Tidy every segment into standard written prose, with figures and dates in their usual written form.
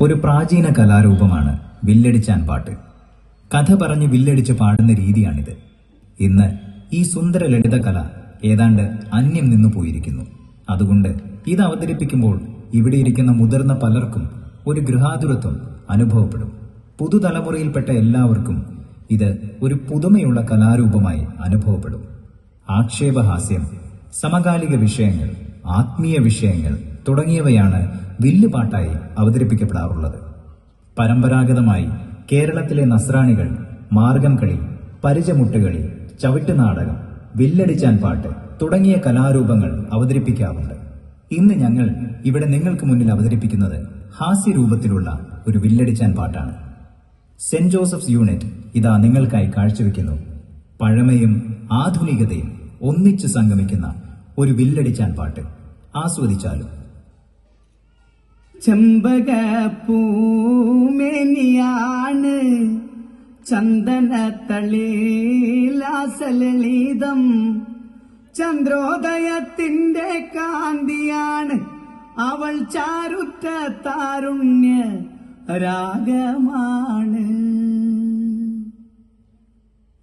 ഒരു പ്രാചീന കലാരൂപമാണ് വില്ലടിച്ചാൻ പാട്ട്. കഥ പറഞ്ഞ് വില്ലടിച്ച് പാടുന്ന രീതിയാണിത്. ഇന്ന് ഈ സുന്ദര ലളിത കല ഏതാണ്ട് അന്യം നിന്നു പോയിരിക്കുന്നു. അതുകൊണ്ട് ഇത് അവതരിപ്പിക്കുമ്പോൾ ഇവിടെ ഇരിക്കുന്ന മുതിർന്ന പലർക്കും ഒരു ഗൃഹാതുരത്വം അനുഭവപ്പെടും. പുതുതലമുറയിൽപ്പെട്ട എല്ലാവർക്കും ഇത് ഒരു പുതുമയുള്ള കലാരൂപമായി അനുഭവപ്പെടും. ആക്ഷേപഹാസ്യം, സമകാലിക വിഷയങ്ങൾ, ആത്മീയ വിഷയങ്ങൾ തുടങ്ങിയവയാണ് വില്ലുപാട്ടായി അവതരിപ്പിക്കപ്പെടാറുള്ളത്. പരമ്പരാഗതമായി കേരളത്തിലെ നസ്രാണികൾ മാർഗം കളി, പരിചമുട്ടുകളി, ചവിട്ടുനാടകം, വില്ലടിച്ചാൻ പാട്ട് തുടങ്ങിയ കലാരൂപങ്ങൾ അവതരിപ്പിക്കാറുണ്ട്. ഇന്ന് ഞങ്ങൾ ഇവിടെ നിങ്ങൾക്ക് മുന്നിൽ അവതരിപ്പിക്കുന്നത് ഹാസ്യരൂപത്തിലുള്ള ഒരു വില്ലടിച്ചാൻ പാട്ടാണ്. സെന്റ് ജോസഫ്സ് യൂണിറ്റ് ഇതാ നിങ്ങൾക്കായി കാഴ്ചവെക്കുന്നു പഴമയും ആധുനികതയും ഒന്നിച്ച് സംഗമിക്കുന്ന ഒരു വില്ലടിച്ചാൻ പാട്ട്. ആസ്വദിച്ചാലും. ചെമ്പകപ്പൂമേനിയാണ് ചന്ദനത്തളിലാസലളിതം, ചന്ദ്രോദയത്തിന്റെ കാന്തിയാണ് അവൾ, ചാരുറ്റ താരുണ്യ രാഗമാണ്.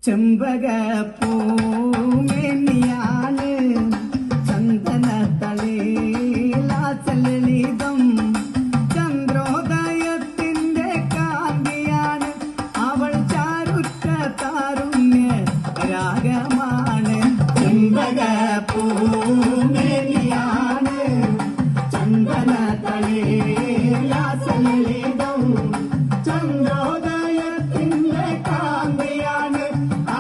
ചെമ്പകപ്പൂമേനിയാണ് ചന്ദനത്തളിലാസലളിതം, ചന്ദ്രോദയത്തിന്റെ കാന്തിയാണ് അവൾ, ചാരുറ്റ താരുണ്യ രാഗമാണ്. ചെമ്പകപ്പൂമേനിയാണ് ചന്ദനത്തളിലാസലളിതം, ചന്ദ്രോദയത്തിന്റെ കാന്തിയാണ്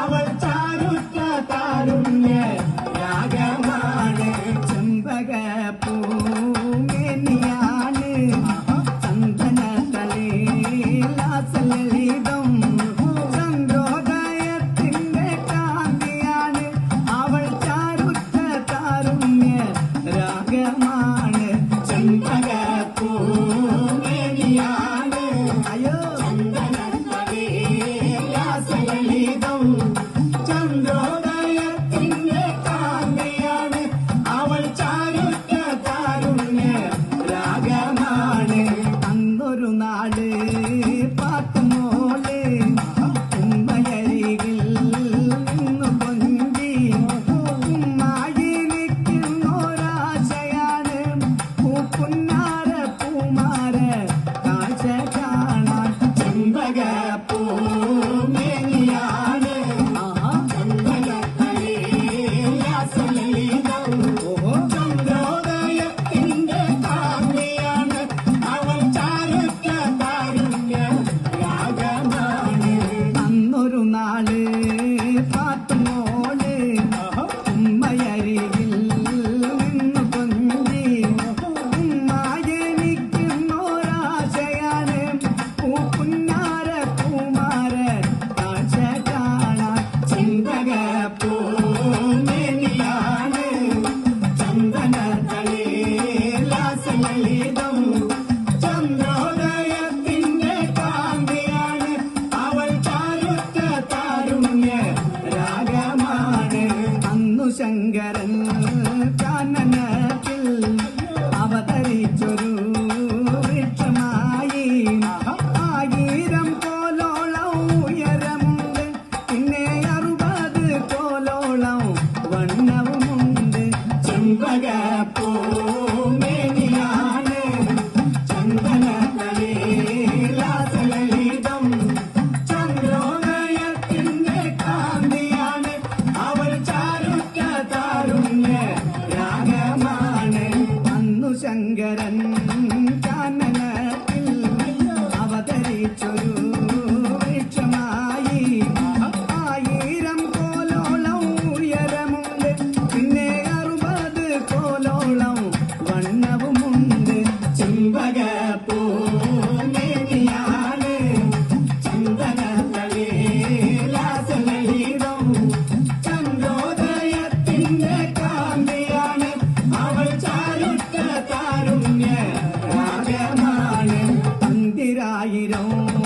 അവൾ, ചാരുറ്റ താരുണ്യ രാഗമാണ്. ചെമ്പകപ്പൂമേനിയാണ് ചന്ദനത്തളിലാസലളിതം, ചന്ദ്രോദയത്തിന്റെ കാന്തിയാണ് അവൾ, ചാരുറ്റ താരുണ്യ രാഗമാണ്. ചെമ്പകപ്പൂമേനിയാണ് ചന്ദനത്തളിലാസലളിതം, ചന്ദ്രോദയത്തിന്റെ കാന്തിയാണ് അവൾ, ചാരുറ്റ താരുണ്യ രാഗമാണ്. അന്നൊരു നാട് പാത്തുമോള് ഉമ്മയരികിൽ നിന്നു പൊന്തി, ഉമ്മായി നിൽക്കുന്നൊരാശയാണ് പൂപ്പുന്നാര പൂമാര കാഴ്ച കാണാൻ. ചെമ്പകപ്പൂമേനിയാണ് ചന്ദനത്തളിലാസലളിതം, ചന്ദ്രോദയത്തിന്റെ കാന്തിയാണ് അവൾ, ചാരുറ്റ താരുണ്യ രാഗമാണ്. അന്നൊരു നാള് പാത്തുമോള് ഉമ്മയരികിൽ നിന്നു പൊന്തി, ഉമ്മായി നിൽക്കുന്നൊരാശയാണ് പൂപ്പുന്നാര പൂമാര കാഴ്ച കാണാൻ. ചെമ്പകപ്പൂമേനിയാണ് ചന്ദനത്തളിലാസലളിതം, ചന്ദ്രോദയത്തിന്റെ കാന്തിയാണ് അവൾ, ചാരുറ്റ താരുണ്യ രാഗമാണ്. അന്നു ശങ്കരൻ കാനനത്തിൽ അവതരിച്ചൊരു വൃക്ഷമായി, 1000 കോലോളം ഉയരമുണ്ട്, പിന്നെ 60 കോലോളം വണ്ണവുമുണ്ട്. ചെമ്പകപ്പൂമേനിയാണ് ചന്ദനത്തളിലാസലളിതം, ചന്ദ്രോദയത്തിന്റെ കാന്തിയാണ് അവൾ, ചാരുറ്റ താരുണ്യ രാഗമാണ്. അന്നു ശങ്കരൻ കാനനത്തിൽ അവതരിച്ചൊരു വൃക്ഷമായി, 1000 കോലോളം ഉയരമുണ്ട്, പിന്നെ 60 കോലോളം വണ്ണവുമുണ്ട്. ചെമ്പകപ്പൂമേനിയാണ് ചന്ദനത്തളിലാസലളിതം, ചന്ദ്രോദയത്തിന്റെ കാന്തിയാണ് അവൾ, ചാരുറ്റ താരുണ്യ രാഗമാണ്. 10000